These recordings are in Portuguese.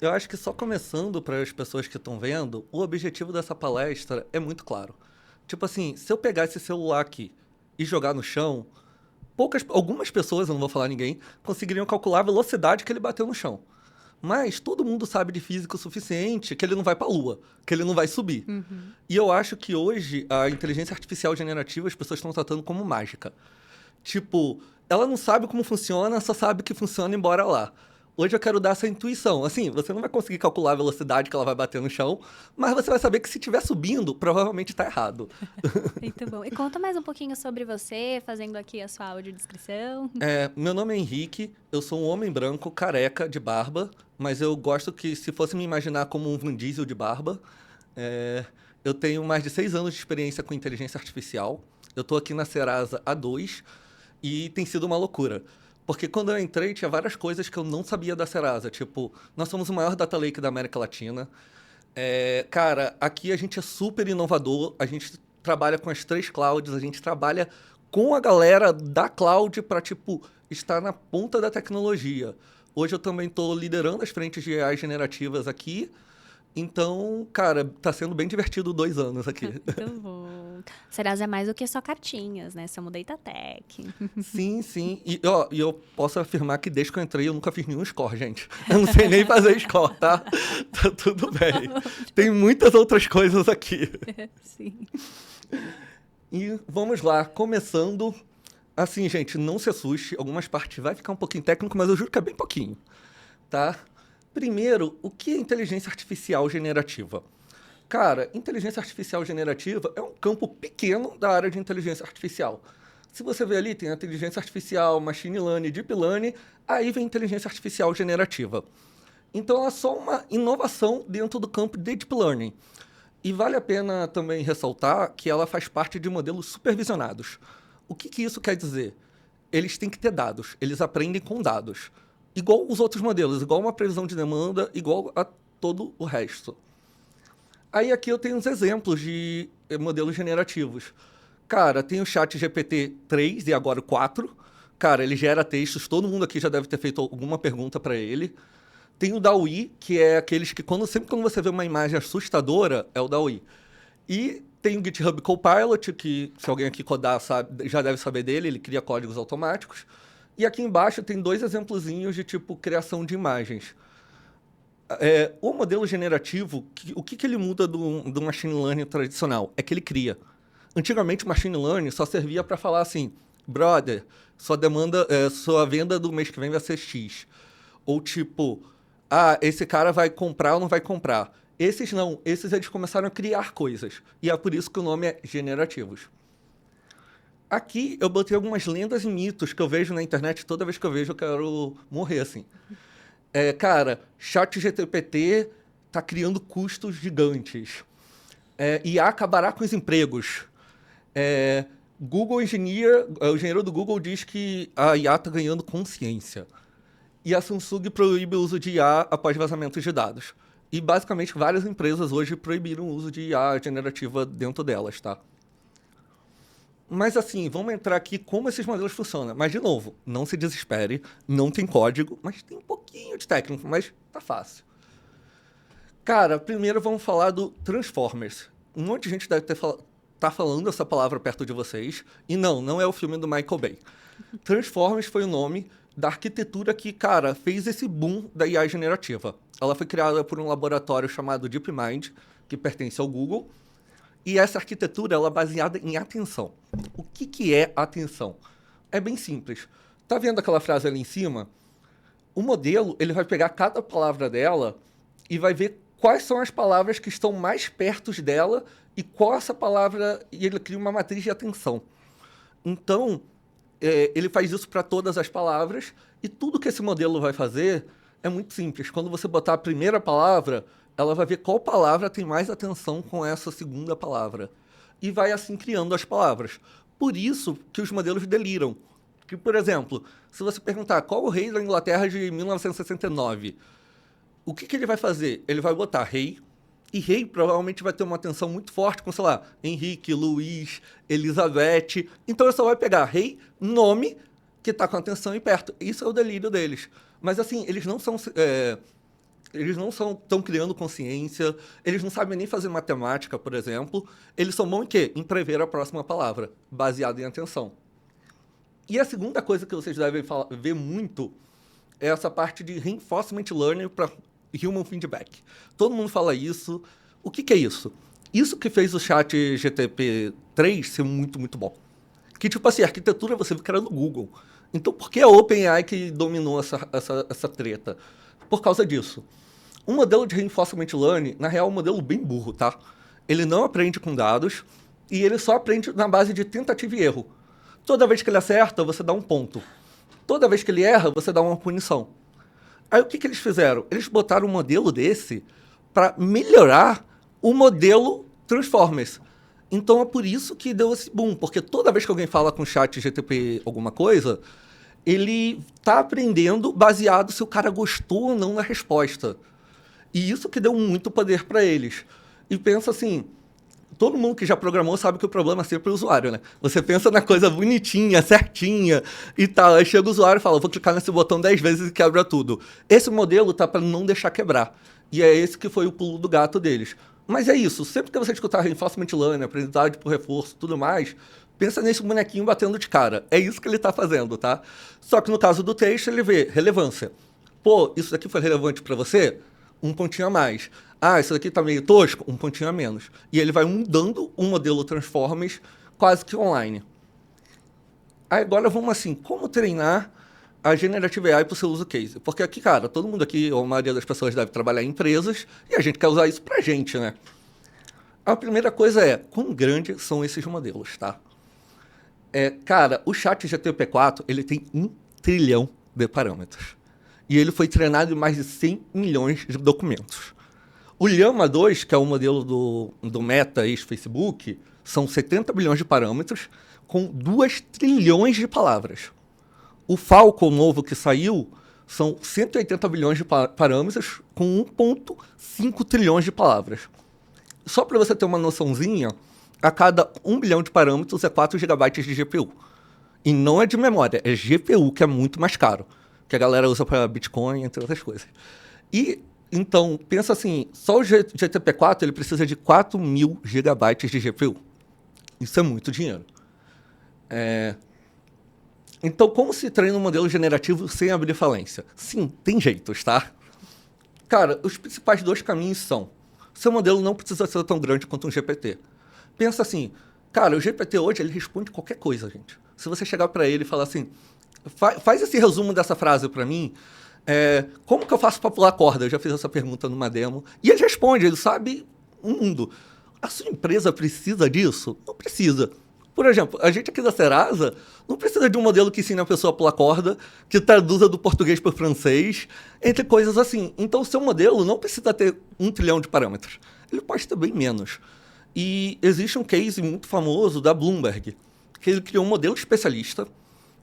Eu acho que só começando para as pessoas que estão vendo, o objetivo dessa palestra é muito claro. Tipo assim, se eu pegar esse celular aqui e jogar no chão, algumas pessoas, eu não vou falar ninguém, conseguiriam calcular a velocidade que ele bateu no chão. Mas todo mundo sabe de física o suficiente que ele não vai para a Lua, que ele não vai subir. E eu acho que hoje a inteligência artificial generativa as pessoas estão tratando como mágica. Tipo, ela não sabe como funciona, só sabe que funciona e bora lá. Hoje eu quero dar essa intuição. Assim, você não vai conseguir calcular a velocidade que ela vai bater no chão, mas você vai saber que se estiver subindo, provavelmente está errado. Muito bom. E conta mais um pouquinho sobre você, fazendo aqui a sua audiodescrição. Meu nome é Henrique, eu sou um homem branco, careca, de barba, mas eu gosto que, se fosse me imaginar como um Vin Diesel de barba, eu tenho mais de 6 anos de experiência com inteligência artificial. Eu estou aqui na Serasa há 2 e tem sido uma loucura. Porque quando eu entrei, tinha várias coisas que eu não sabia da Serasa. Tipo, nós somos o maior data lake da América Latina. Cara, aqui a gente é super inovador, a gente trabalha com as 3 clouds, a gente trabalha com a galera da cloud para, tipo, estar na ponta da tecnologia. Hoje eu também estou liderando as frentes de AI generativas aqui. Então, cara, tá sendo bem divertido 2 anos aqui. Muito bom. Serasa é mais do que só cartinhas, né? Somos Data Tech. Sim, sim. E eu posso afirmar que desde que eu entrei eu nunca fiz nenhum score, gente. Eu não sei nem fazer score, tá? Tá tudo bem. Tem muitas outras coisas aqui. Sim. E vamos lá, começando. Assim, gente, não se assuste. Algumas partes vai ficar um pouquinho técnico, mas eu juro que é bem pouquinho, tá? Primeiro, o que é inteligência artificial generativa? Cara, inteligência artificial generativa é um campo pequeno da área de inteligência artificial. Se você ver ali, tem a inteligência artificial, machine learning, deep learning, aí vem inteligência artificial generativa. Então, ela é só uma inovação dentro do campo de deep learning. E vale a pena também ressaltar que ela faz parte de modelos supervisionados. O que isso quer dizer? Eles têm que ter dados, eles aprendem com dados. Igual os outros modelos, igual uma previsão de demanda, igual a todo o resto. Aí aqui eu tenho uns exemplos de modelos generativos. Cara, tem o chat GPT-3 e agora o 4. Cara, ele gera textos, todo mundo aqui já deve ter feito alguma pergunta para ele. Tem o DALL-E, que é aqueles que sempre quando você vê uma imagem assustadora, é o DALL-E. E tem o GitHub Copilot, que se alguém aqui codar já deve saber dele, ele cria códigos automáticos. E aqui embaixo tem 2 exemplozinhos de tipo criação de imagens. O modelo generativo, o que ele muda do machine learning tradicional? É que ele cria. Antigamente o machine learning só servia para falar assim, brother, sua venda do mês que vem vai ser X. Ou tipo, esse cara vai comprar ou não vai comprar. Esses não, esses eles começaram a criar coisas. E é por isso que o nome é generativos. Aqui eu botei algumas lendas e mitos que eu vejo na internet, toda vez que eu vejo eu quero morrer, assim. Cara, ChatGPT está criando custos gigantes. IA acabará com os empregos. O engenheiro do Google diz que a IA está ganhando consciência. E a Samsung proíbe o uso de IA após vazamentos de dados. E, basicamente, várias empresas hoje proibiram o uso de IA generativa dentro delas, tá? Mas, assim, vamos entrar aqui como esses modelos funcionam. Mas, de novo, não se desespere, não tem código, mas tem um pouquinho de técnico, mas tá fácil. Cara, primeiro vamos falar do Transformers. Um monte de gente deve tá falando essa palavra perto de vocês. E não é o filme do Michael Bay. Transformers foi o nome da arquitetura que, cara, fez esse boom da IA generativa. Ela foi criada por um laboratório chamado DeepMind, que pertence ao Google. E essa arquitetura ela é baseada em atenção. O que é atenção? É bem simples. Tá vendo aquela frase ali em cima? O modelo ele vai pegar cada palavra dela e vai ver quais são as palavras que estão mais perto dela e qual essa palavra... E ele cria uma matriz de atenção. Então, ele faz isso para todas as palavras e tudo que esse modelo vai fazer é muito simples. Quando você botar a primeira palavra, ela vai ver qual palavra tem mais atenção com essa segunda palavra. E vai assim criando as palavras. Por isso que os modelos deliram. Que, por exemplo, se você perguntar qual o rei da Inglaterra de 1969, o que ele vai fazer? Ele vai botar rei, e rei provavelmente vai ter uma atenção muito forte com, sei lá, Henrique, Luís, Elizabeth. Então ele só vai pegar rei, nome, que está com atenção e perto. Isso é o delírio deles. Mas, assim, eles não estão criando consciência, eles não sabem nem fazer matemática, por exemplo. Eles são bons em quê? Em prever a próxima palavra, baseado em atenção. E a segunda coisa que vocês devem ver muito é essa parte de reinforcement learning para human feedback. Todo mundo fala isso. O que é isso? Isso que fez o chat GTP3 ser muito, muito bom. Que, tipo assim, a arquitetura você viu que era no Google. Então, por que a OpenAI que dominou essa treta? Por causa disso. Um modelo de reinforcement learning, na real, é um modelo bem burro, tá? Ele não aprende com dados e ele só aprende na base de tentativa e erro. Toda vez que ele acerta, você dá um ponto. Toda vez que ele erra, você dá uma punição. Aí o que eles fizeram? Eles botaram um modelo desse para melhorar o modelo Transformers. Então é por isso que deu esse boom, porque toda vez que alguém fala com o chat GTP alguma coisa, ele tá aprendendo baseado se o cara gostou ou não da resposta. E isso que deu muito poder para eles. E pensa assim, todo mundo que já programou sabe que o problema é sempre o usuário, né? Você pensa na coisa bonitinha, certinha e tal, aí chega o usuário e fala, vou clicar nesse botão 10 vezes e quebra tudo. Esse modelo tá para não deixar quebrar. E é esse que foi o pulo do gato deles. Mas é isso, sempre que você escutar reinforcement learning, aprendizagem por reforço, tudo mais, pensa nesse bonequinho batendo de cara. É isso que ele está fazendo, tá? Só que no caso do texto, ele vê relevância. Pô, isso daqui foi relevante para você? Um pontinho a mais. Ah, isso daqui tá meio tosco? Um pontinho a menos. E ele vai mudando o modelo Transformers quase que online. Aí agora vamos assim, como treinar a Generative AI para o seu uso case? Porque aqui, cara, todo mundo aqui, ou a maioria das pessoas deve trabalhar em empresas, e a gente quer usar isso pra gente, né? A primeira coisa é, quão grandes são esses modelos, tá? Cara, o chat GTP4, ele tem 1 trilhão de parâmetros. E ele foi treinado em mais de 100 milhões de documentos. O Llama 2, que é o modelo do Meta, ex-Facebook, são 70 bilhões de parâmetros com 2 trilhões de palavras. O Falcon novo que saiu são 180 bilhões de parâmetros com 1,5 trilhões de palavras. Só para você ter uma noçãozinha, a cada 1 bilhão de parâmetros é 4 gigabytes de GPU. E não é de memória, é GPU, que é muito mais caro, que a galera usa para Bitcoin, entre outras coisas. E, então, pensa assim, só o GTP4 ele precisa de 4.000 gigabytes de GPU. Isso é muito dinheiro. Então, como se treina um modelo generativo sem abrir falência? Sim, tem jeitos, tá? Cara, os principais 2 caminhos são, seu modelo não precisa ser tão grande quanto um GPT. Pensa assim, cara, o GPT hoje ele responde qualquer coisa, gente. Se você chegar para ele e falar assim, faz esse resumo dessa frase para mim, como que eu faço para pular corda? Eu já fiz essa pergunta numa demo. E ele responde, ele sabe o mundo. A sua empresa precisa disso? Não precisa. Por exemplo, a gente aqui da Serasa não precisa de um modelo que ensine a pessoa a pular corda, que traduza do português para o francês, entre coisas assim. Então, o seu modelo não precisa ter 1 trilhão de parâmetros. Ele pode ter bem menos. E existe um case muito famoso da Bloomberg, que ele criou um modelo especialista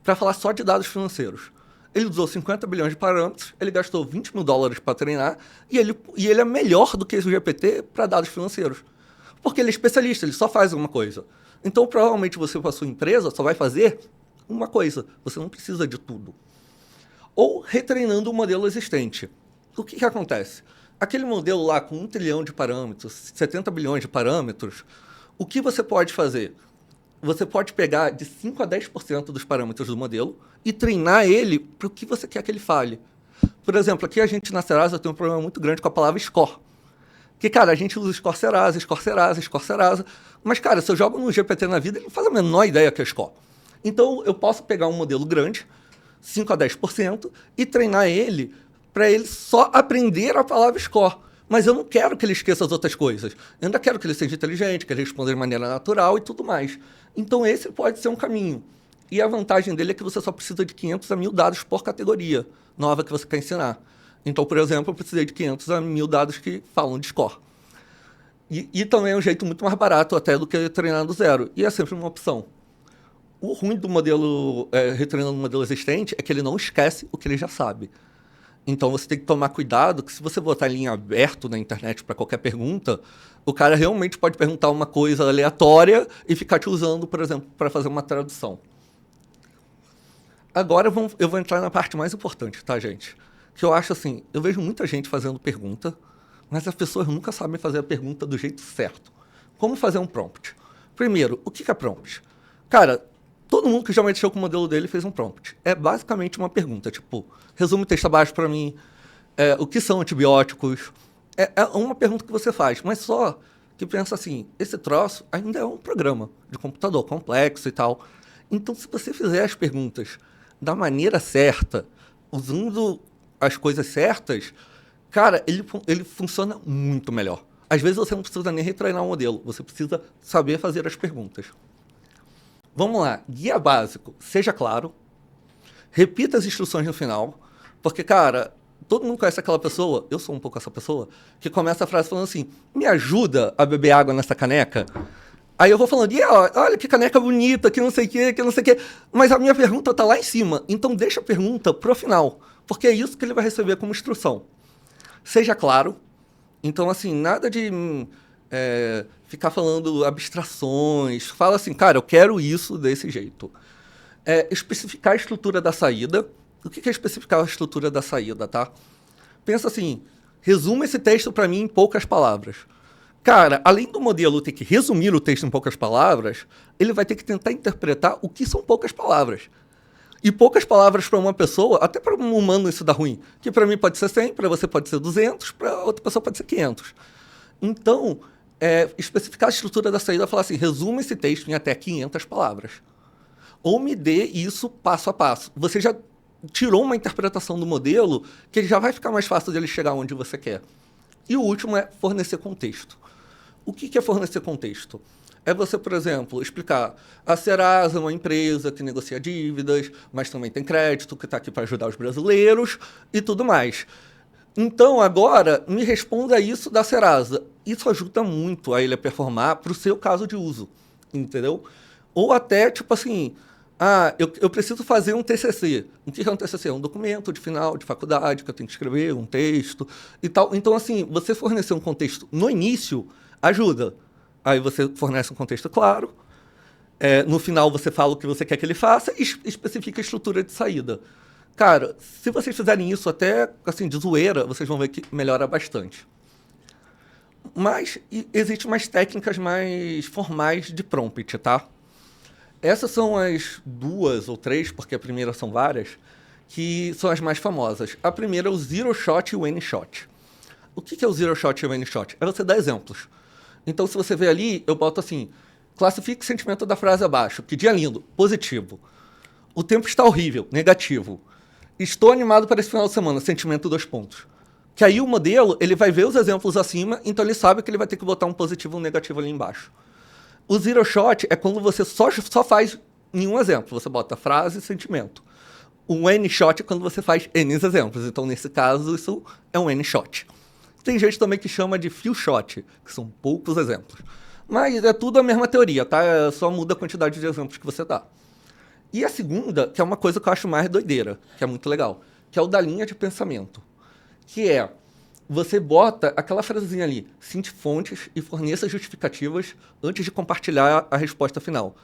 para falar só de dados financeiros. Ele usou 50 bilhões de parâmetros, ele gastou $20 mil para treinar, e ele é melhor do que o GPT para dados financeiros. Porque ele é especialista, ele só faz uma coisa. Então, provavelmente, você, para a sua empresa, só vai fazer uma coisa. Você não precisa de tudo. Ou retreinando o modelo existente. O que acontece? Aquele modelo lá com 1 trilhão de parâmetros, 70 bilhões de parâmetros, o que você pode fazer? Você pode pegar de 5 a 10% dos parâmetros do modelo e treinar ele para o que você quer que ele fale. Por exemplo, aqui a gente na Serasa tem um problema muito grande com a palavra score. Que, cara, a gente usa score Serasa. Mas, cara, se eu jogo no GPT na vida, ele não faz a menor ideia que é score. Então, eu posso pegar um modelo grande, 5 a 10%, e treinar ele para ele só aprender a palavra score. Mas eu não quero que ele esqueça as outras coisas. Eu ainda quero que ele seja inteligente, que ele responda de maneira natural e tudo mais. Então, esse pode ser um caminho. E a vantagem dele é que você só precisa de 500 a 1.000 dados por categoria nova que você quer ensinar. Então, por exemplo, eu precisei de 500 a 1.000 dados que falam de score. E também é um jeito muito mais barato até do que treinar do zero. E é sempre uma opção. O ruim do modelo, retreinando o modelo existente, é que ele não esquece o que ele já sabe. Então, você tem que tomar cuidado que se você botar em linha aberto na internet para qualquer pergunta, o cara realmente pode perguntar uma coisa aleatória e ficar te usando, por exemplo, para fazer uma tradução. Agora eu vou entrar na parte mais importante, tá, gente? Que eu acho assim, eu vejo muita gente fazendo pergunta, mas as pessoas nunca sabem fazer a pergunta do jeito certo. Como fazer um prompt? Primeiro, o que é prompt? Cara, todo mundo que já mexeu com o modelo dele fez um prompt. É basicamente uma pergunta, tipo, resume o texto abaixo para mim, o que são antibióticos? É uma pergunta que você faz, mas só que pensa assim, esse troço ainda é um programa de computador complexo e tal. Então, se você fizer as perguntas da maneira certa, usando as coisas certas, cara, ele funciona muito melhor. Às vezes você não precisa nem retreinar o modelo, você precisa saber fazer as perguntas. Vamos lá, guia básico, seja claro, repita as instruções no final, porque, cara, todo mundo conhece aquela pessoa, eu sou um pouco essa pessoa, que começa a frase falando assim, me ajuda a beber água nessa caneca? Aí eu vou falando, olha que caneca bonita, que não sei o que não sei o que. Mas a minha pergunta tá lá em cima, então deixa a pergunta pro final, porque é isso que ele vai receber como instrução. Seja claro, então assim, nada de ficar falando abstrações, fala assim, cara, eu quero isso desse jeito. Especificar a estrutura da saída. O que é especificar a estrutura da saída, tá? Pensa assim, resuma esse texto para mim em poucas palavras. Cara, além do modelo ter que resumir o texto em poucas palavras, ele vai ter que tentar interpretar o que são poucas palavras. E poucas palavras para uma pessoa, até para um humano isso dá ruim, que para mim pode ser 100, para você pode ser 200, para outra pessoa pode ser 500. Então, especificar a estrutura da saída, falar assim, resuma esse texto em até 500 palavras. Ou me dê isso passo a passo. Você já tirou uma interpretação do modelo que ele já vai ficar mais fácil de ele chegar onde você quer. E o último é fornecer contexto. O que é fornecer contexto? É você, por exemplo, explicar a Serasa é uma empresa que negocia dívidas, mas também tem crédito, que está aqui para ajudar os brasileiros e tudo mais. Então, agora, me responda isso da Serasa. Isso ajuda muito a ele a performar para o seu caso de uso, entendeu? Ou até, tipo assim, eu preciso fazer um TCC. O que é um TCC? É um documento de final de faculdade que eu tenho que escrever, um texto e tal. Então, assim, você fornecer um contexto no início ajuda. Aí você fornece um contexto claro. No final, você fala o que você quer que ele faça e especifica a estrutura de saída. Cara, se vocês fizerem isso até, assim, de zoeira, vocês vão ver que melhora bastante. Mas existem umas técnicas mais formais de prompt, tá? Essas são as 2 ou 3, porque a primeira são várias, que são as mais famosas. A primeira é o Zero Shot e o N Shot. O que é o Zero Shot e o N Shot? É você dar exemplos. Então, se você vê ali, eu boto assim, classifique o sentimento da frase abaixo. Que dia lindo, positivo. O tempo está horrível, negativo. Estou animado para esse final de semana, sentimento 2 pontos. Que aí o modelo, ele vai ver os exemplos acima, então ele sabe que ele vai ter que botar um positivo e um negativo ali embaixo. O Zero Shot é quando você só faz nenhum exemplo. Você bota frase e sentimento. O N Shot é quando você faz N exemplos. Então, nesse caso, isso é um N Shot. Tem gente também que chama de Few Shot, que são poucos exemplos. Mas é tudo a mesma teoria, tá? Só muda a quantidade de exemplos que você dá. E a segunda, que é uma coisa que eu acho mais doideira, que é muito legal, que é o da linha de pensamento. Que é, você bota aquela frasezinha ali, cite fontes e forneça justificativas antes de compartilhar a resposta final.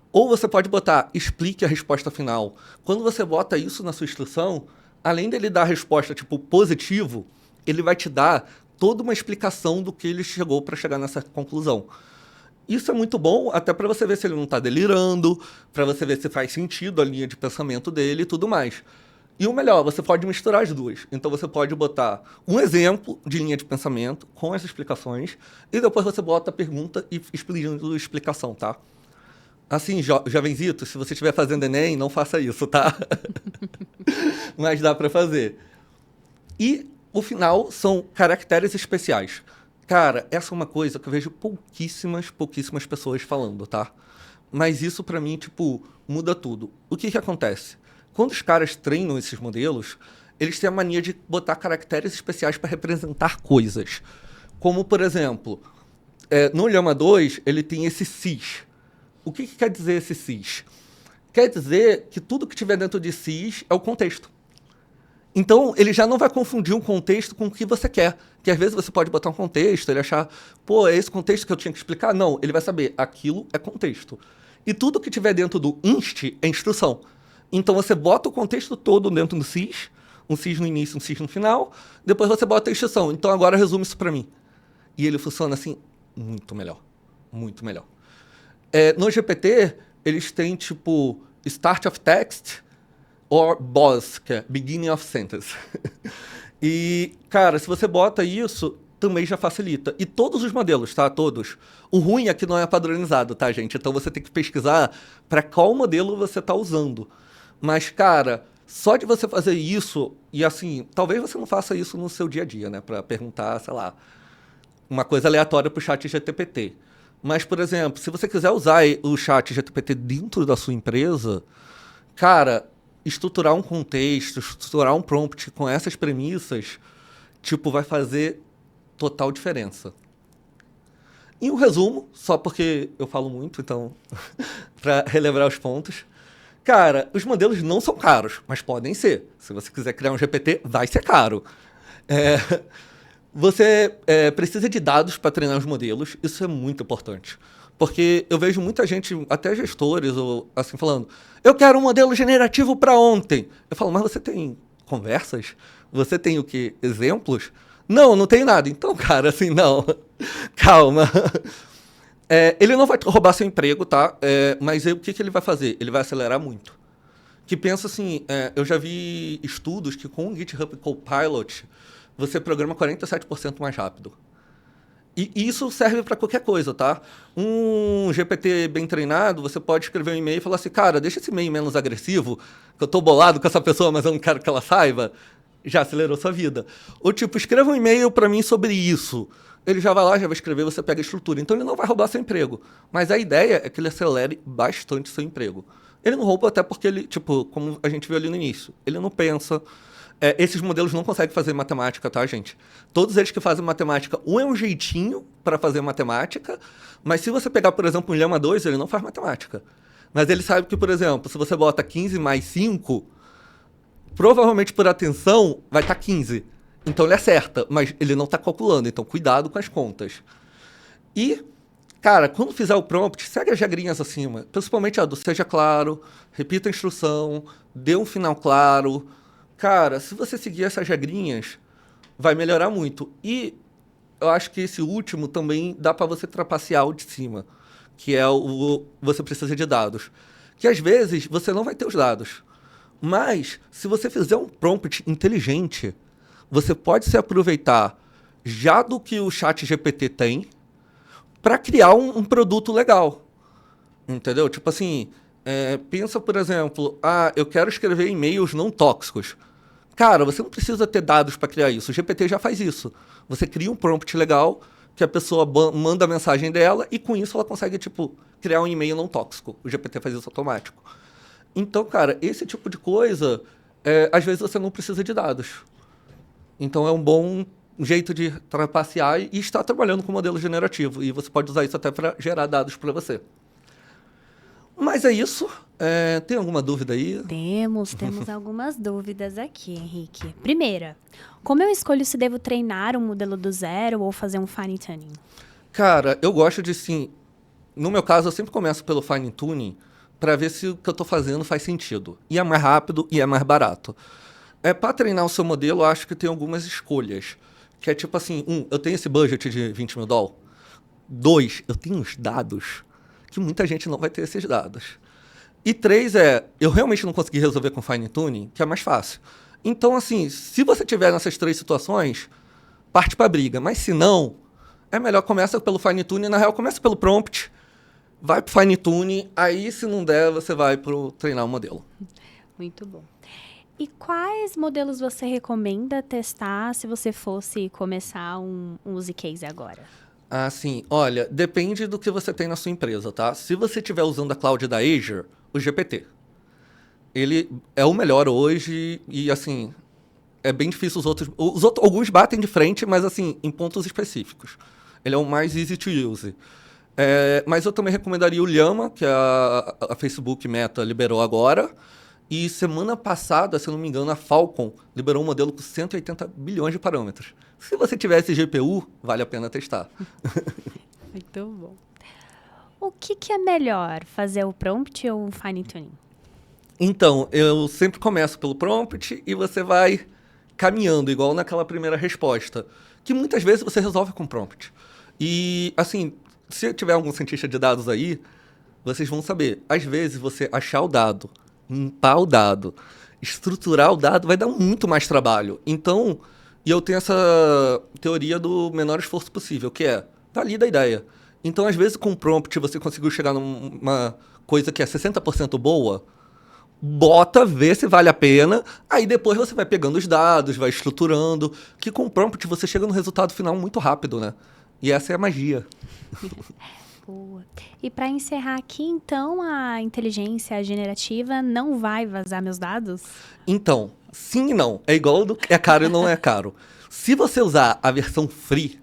Ou você pode botar, explique a resposta final. Quando você bota isso na sua instrução, além dele dar a resposta tipo positivo, ele vai te dar toda uma explicação do que ele chegou para chegar nessa conclusão. Isso é muito bom, até para você ver se ele não está delirando, para você ver se faz sentido a linha de pensamento dele e tudo mais. E o melhor, você pode misturar as duas. Então você pode botar um exemplo de linha de pensamento com as explicações e depois você bota a pergunta e explicando a explicação, tá? Assim, jovenzito, se você estiver fazendo Enem, não faça isso, tá? Mas dá para fazer. E o final são caracteres especiais. Cara, essa é uma coisa que eu vejo pouquíssimas pessoas falando, tá? Mas isso pra mim, tipo, muda tudo. O que acontece? Quando os caras treinam esses modelos, eles têm a mania de botar caracteres especiais para representar coisas. Como, por exemplo, no Llama 2, ele tem esse cis. O que quer dizer esse cis? Quer dizer que tudo que tiver dentro de cis é o contexto. Então, ele já não vai confundir um contexto com o que você quer. Que às vezes você pode botar um contexto, ele achar, pô, é esse contexto que eu tinha que explicar? Não, ele vai saber, aquilo é contexto. E tudo que tiver dentro do inst é instrução. Então você bota o contexto todo dentro do SIS, um SIS no início, um SIS no final, depois você bota a instrução. Então agora resume isso para mim. E ele funciona assim muito melhor. Muito melhor. No GPT, eles têm tipo Start of Text or BOS, que é Beginning of Sentence. E, cara, se você bota isso, também já facilita. E todos os modelos, tá? Todos. O ruim é que não é padronizado, tá, gente? Então você tem que pesquisar para qual modelo você está usando. Mas, cara, só de você fazer isso, e assim, talvez você não faça isso no seu dia a dia, né? Para perguntar, sei lá, uma coisa aleatória para o chat GPT. Mas, por exemplo, se você quiser usar o chat GPT dentro da sua empresa, cara, estruturar um contexto, estruturar um prompt com essas premissas, tipo, vai fazer total diferença. Em um resumo, só porque eu falo muito, então, para relembrar os pontos. Cara, os modelos não são caros, mas podem ser. Se você quiser criar um GPT, vai ser caro. Você precisa de dados para treinar os modelos, isso é muito importante. Porque eu vejo muita gente, até gestores, ou assim, falando: eu quero um modelo generativo para ontem. Eu falo: mas você tem conversas? Você tem o quê? Exemplos? Não tenho nada. Então, cara, assim, não. Calma. Ele não vai roubar seu emprego, tá? Mas o que ele vai fazer? Ele vai acelerar muito. Que pensa assim, eu já vi estudos que com o GitHub Copilot, você programa 47% mais rápido. E isso serve para qualquer coisa, tá? Um GPT bem treinado, você pode escrever um e-mail e falar assim: cara, deixa esse e-mail menos agressivo, que eu tô bolado com essa pessoa, mas eu não quero que ela saiba. Já acelerou sua vida. Ou tipo, escreva um e-mail para mim sobre isso. Ele já vai lá, já vai escrever, você pega a estrutura. Então ele não vai roubar seu emprego. Mas a ideia é que ele acelere bastante seu emprego. Ele não rouba até porque ele, tipo, como a gente viu ali no início, ele não pensa. Esses modelos não conseguem fazer matemática, tá, gente? Todos eles que fazem matemática, um é um jeitinho para fazer matemática, mas se você pegar, por exemplo, um Llama 2, ele não faz matemática. Mas ele sabe que, por exemplo, se você bota 15 mais 5, provavelmente por atenção vai estar 15. Então ele acerta, mas ele não está calculando, então cuidado com as contas. E, cara, quando fizer o prompt, segue as regrinhas acima, principalmente a do seja claro, repita a instrução, dê um final claro. Cara, se você seguir essas regrinhas, vai melhorar muito. E eu acho que esse último também dá para você trapacear o de cima, que é você precisa de dados. Que às vezes você não vai ter os dados. Mas, se você fizer um prompt inteligente, você pode se aproveitar já do que o chat GPT tem para criar um produto legal. Entendeu? Tipo assim, pensa, por exemplo, eu quero escrever e-mails não tóxicos. Cara, você não precisa ter dados para criar isso. O GPT já faz isso. Você cria um prompt legal que a pessoa manda a mensagem dela e com isso ela consegue, tipo, criar um e-mail não tóxico. O GPT faz isso automático. Então, cara, esse tipo de coisa, às vezes você não precisa de dados. Então é um bom jeito de trapacear e estar trabalhando com modelo generativo. E você pode usar isso até para gerar dados para você. Mas é isso. Tem alguma dúvida aí? Temos algumas dúvidas aqui, Henrique. Primeira, como eu escolho se devo treinar um modelo do zero ou fazer um fine tuning? Cara, eu gosto de, sim. No meu caso, eu sempre começo pelo fine tuning para ver se o que eu estou fazendo faz sentido. E é mais rápido e é mais barato. Para treinar o seu modelo, eu acho que tem algumas escolhas. Que é tipo assim, eu tenho esse budget de $20 mil. 2, eu tenho os dados que muita gente não vai ter esses dados. E 3 eu realmente não consegui resolver com fine tuning, que é mais fácil. Então, assim, se você tiver nessas 3 situações, parte para briga. Mas se não, é melhor começa pelo fine tuning. Na real, começa pelo prompt, vai pro fine tuning, aí se não der, você vai pro treinar o modelo. Muito bom. E quais modelos você recomenda testar se você fosse começar um use case agora? Sim. Olha, depende do que você tem na sua empresa, tá? Se você estiver usando a cloud da Azure, o GPT. Ele é o melhor hoje e, assim, é bem difícil os outros... Alguns batem de frente, mas, assim, em pontos específicos. Ele é o mais easy to use. Mas eu também recomendaria o Llama, que a Facebook Meta liberou agora. E semana passada, se eu não me engano, a Falcon liberou um modelo com 180 bilhões de parâmetros. Se você tivesse GPU, vale a pena testar. Muito bom. O que é melhor, fazer o prompt ou o fine tuning? Então, eu sempre começo pelo prompt e você vai caminhando, igual naquela primeira resposta, que muitas vezes você resolve com prompt. E, assim, se tiver algum cientista de dados aí, vocês vão saber. Às vezes, você achar o dado, limpar o dado, estruturar o dado, vai dar muito mais trabalho. Então, e eu tenho essa teoria do menor esforço possível, que é, valida a ideia. Então, às vezes, com prompt, você conseguiu chegar numa coisa que é 60% boa, bota, vê se vale a pena, aí depois você vai pegando os dados, vai estruturando, que com prompt você chega no resultado final muito rápido, né? E essa é a magia. Boa. E para encerrar aqui, então, a inteligência generativa não vai vazar meus dados? Então, sim e não. É igual do é caro e não é caro. Se você usar a versão free,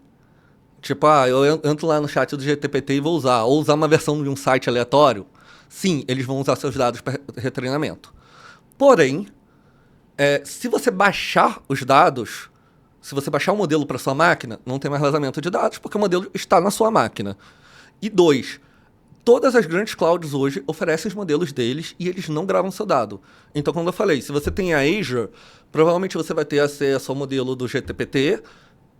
tipo, eu entro lá no chat do GTPT e vou usar, ou usar uma versão de um site aleatório, sim, eles vão usar seus dados para retreinamento. Porém, se você baixar os dados, se você baixar o modelo para sua máquina, não tem mais vazamento de dados, porque o modelo está na sua máquina. E dois, todas as grandes clouds hoje oferecem os modelos deles e eles não gravam seu dado. Então, como eu falei, se você tem a Azure, provavelmente você vai ter acesso ao modelo do GTPT,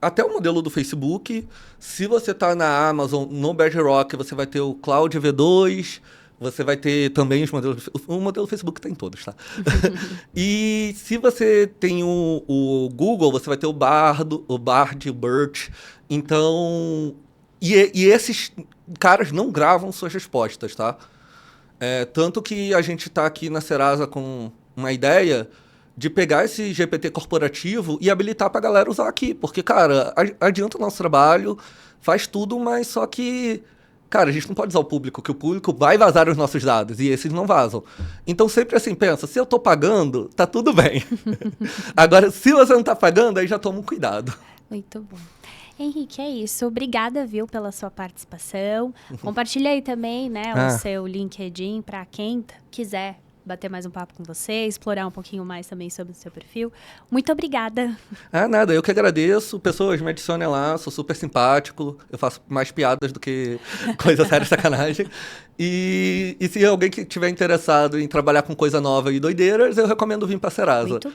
até o modelo do Facebook. Se você está na Amazon, no Bedrock, você vai ter o Cloud V2, você vai ter também os modelos... O modelo do Facebook tem todos, tá? E se você tem o Google, você vai ter o Bard, o BERT. Então... E esses caras não gravam suas respostas, tá? Tanto que a gente está aqui na Serasa com uma ideia de pegar esse GPT corporativo e habilitar para a galera usar aqui. Porque, cara, adianta o nosso trabalho, faz tudo, mas só que... Cara, a gente não pode usar o público, que o público vai vazar os nossos dados, e esses não vazam. Então, sempre assim, pensa, se eu tô pagando, tá tudo bem. Agora, se você não tá pagando, aí já toma um cuidado. Muito bom. Henrique, é isso. Obrigada, viu, pela sua participação. Compartilha aí também, né, o seu LinkedIn para quem quiser bater mais um papo com você, explorar um pouquinho mais também sobre o seu perfil. Muito obrigada. Nada, eu que agradeço. Pessoas, me adicionem lá, sou super simpático. Eu faço mais piadas do que coisa séria, sacanagem. E se alguém que estiver interessado em trabalhar com coisa nova e doideiras, eu recomendo vir para Serasa. Muito bom.